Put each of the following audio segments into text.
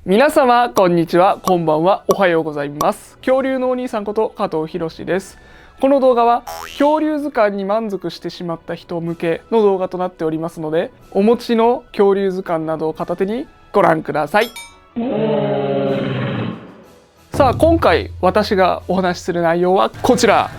皆様こんにちは、こんばんは、おはようございます。恐竜のお兄さんこと加藤博です。この動画は恐竜図鑑に満足してしまった人向けの動画となっておりますので、お持ちの恐竜図鑑などを片手にご覧ください。さあ、今回私がお話しする内容はこちら。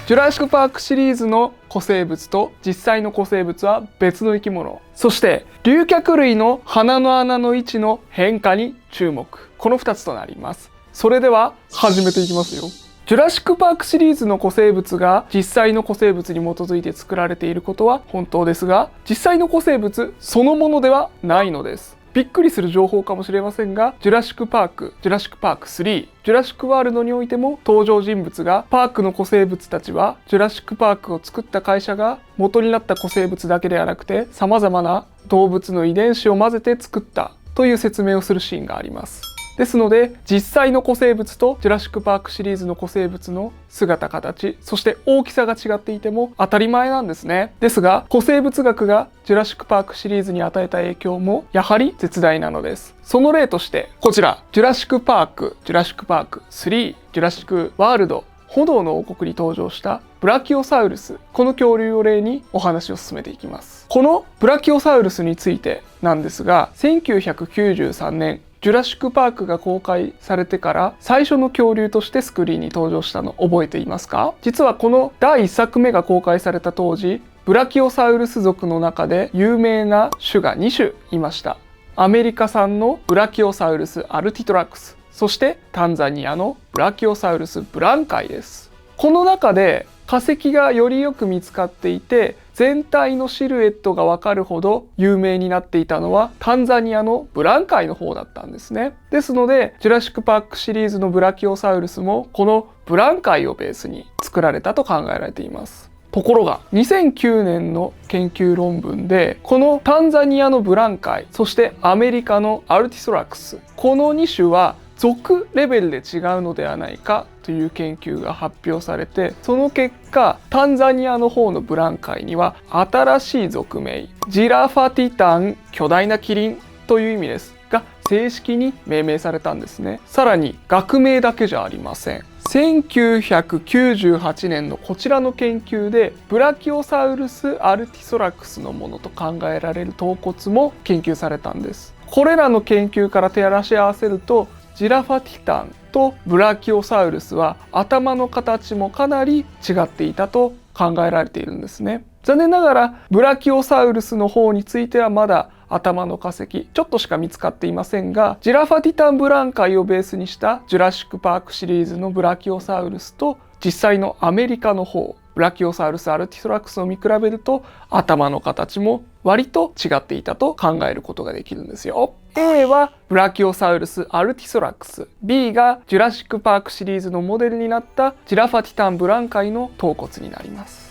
ジュラシックパークシリーズの古生物と実際の古生物は別の生き物、そして竜脚類の鼻の穴の位置の変化に注目。この2つとなります。それでは始めていきますよ。ジュラシックパークシリーズの古生物が実際の古生物に基づいて作られていることは本当ですが、実際の古生物そのものではないのです。びっくりする情報かもしれませんが、ジュラシックパーク、ジュラシックパーク3、ジュラシックワールドにおいても登場人物がパークの古生物たちはジュラシックパークを作った会社が元になった古生物だけではなくて様々な動物の遺伝子を混ぜて作ったという説明をするシーンがあります。ですので実際の古生物とジュラシックパークシリーズの古生物の姿形、そして大きさが違っていても当たり前なんですね。ですが古生物学がジュラシックパークシリーズに与えた影響もやはり絶大なのです。その例としてこちら、ジュラシックパーク、ジュラシックパーク3、ジュラシックワールド、炎の王国に登場したブラキオサウルス、この恐竜を例にお話を進めていきます。このブラキオサウルスについてなんですが、1993年ジュラシックパークが公開されてから最初の恐竜としてスクリーンに登場したの覚えていますか？実はこの第1作目が公開された当時、ブラキオサウルス属の中で有名な種が2種いました。アメリカ産のブラキオサウルスアルティトラクス、そしてタンザニアのブラキオサウルスブランカイです。この中で化石がよりよく見つかっていて全体のシルエットがわかるほど有名になっていたのはタンザニアのブランカイの方だったんですね。ですのでジュラシックパークシリーズのブラキオサウルスもこのブランカイをベースに作られたと考えられています。ところが2009年の研究論文でこのタンザニアのブランカイ、そしてアメリカのアルティソラクス、この2種は属レベルで違うのではないかという研究が発表されて、その結果タンザニアの方のブランカイには新しい属名ジラファティタン巨大なキリンという意味ですが正式に命名されたんですね。さらに学名だけじゃありません。1998年のこちらの研究でブラキオサウルスアルティソラクスのものと考えられる頭骨も研究されたんです。これらの研究から照らし合わせるとジラファティタンとブラキオサウルスは頭の形もかなり違っていたと考えられているんですね。残念ながらブラキオサウルスの方についてはまだ頭の化石ちょっとしか見つかっていませんが、ジラファティタンブランカイをベースにしたジュラシックパークシリーズのブラキオサウルスと実際のアメリカの方ブラキオサウルスアルティソラクスを見比べると頭の形も割と違っていたと考えることができるんですよ。A はブラキオサウルスアルティソラクス、 B がジュラシックパークシリーズのモデルになったジラファティタンブランカイの頭骨になります。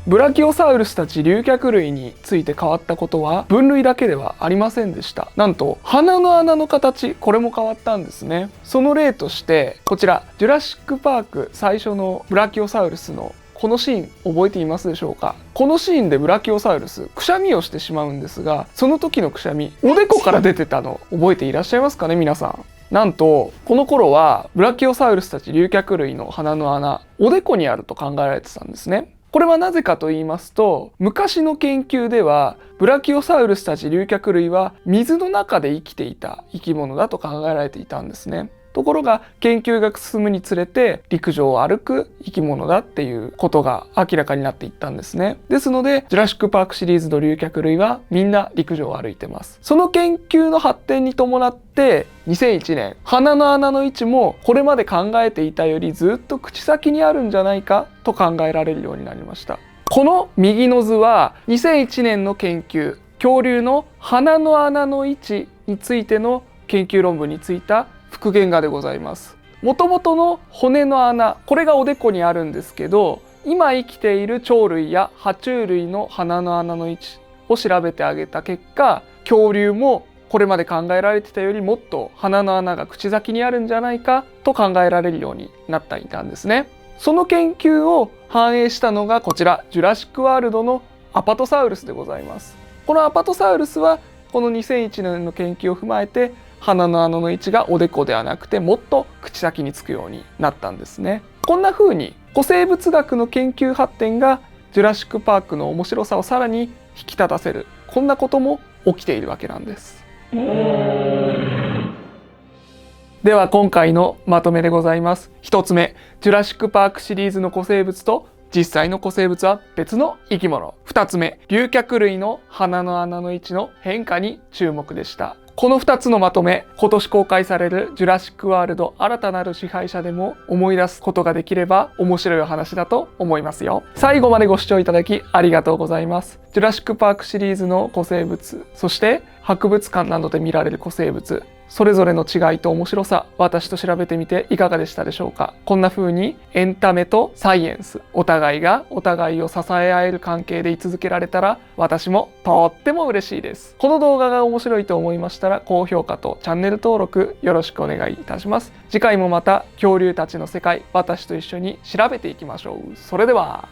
ブラキオサウルスたち竜脚類について変わったことは分類だけではありませんでした。なんと鼻の穴の形、これも変わったんですね。その例としてこちら、ジュラシックパーク最初のブラキオサウルスのこのシーン覚えていますでしょうか？このシーンでブラキオサウルスくしゃみをしてしまうんですが、その時のくしゃみおでこから出てたの覚えていらっしゃいますかね皆さん。なんとこの頃はブラキオサウルスたち竜脚類の鼻の穴おでこにあると考えられてたんですね。これはなぜかと言いますと、昔の研究ではブラキオサウルスたち竜脚類は水の中で生きていた生き物だと考えられていたんですね。ところが研究が進むにつれて陸上を歩く生き物だっていうことが明らかになっていったんですね。ですのでジュラシックパークシリーズの竜脚類はみんな陸上を歩いてます。その研究の発展に伴って2001年鼻の穴の位置もこれまで考えていたよりずっと口先にあるんじゃないかと考えられるようになりました。この右の図は2001年の研究、恐竜の鼻の穴の位置についての研究論文についた復元画でございます。もともとの骨の穴、これがおでこにあるんですけど、今生きている鳥類や爬虫類の鼻の穴の位置を調べてあげた結果、恐竜もこれまで考えられてたよりもっと鼻の穴が口先にあるんじゃないかと考えられるようになっていたんですね。その研究を反映したのがこちら、ジュラシックワールドのアパトサウルスでございます。このアパトサウルスはこの2001年の研究を踏まえて鼻の穴の位置がおでこではなくてもっと口先につくようになったんですね。こんな風に古生物学の研究発展がジュラシック・パークの面白さをさらに引き立たせる、こんなことも起きているわけなんです。では今回のまとめでございます。1つ目、ジュラシック・パークシリーズの古生物と実際の古生物は別の生き物。2つ目、竜脚類の鼻の穴の位置の変化に注目でした。この2つのまとめ、今年公開されるジュラシックワールド新たなる支配者でも思い出すことができれば面白いお話だと思いますよ。最後までご視聴いただきありがとうございます。ジュラシックパークシリーズの古生物、そして博物館などで見られる古生物、それぞれの違いと面白さ、私と調べてみていかがでしたでしょうか。こんな風にエンタメとサイエンス、お互いがお互いを支え合える関係で居続けられたら私もとっても嬉しいです。この動画が面白いと思いましたら高評価とチャンネル登録よろしくお願いいたします。次回もまた恐竜たちの世界、私と一緒に調べていきましょう。それでは。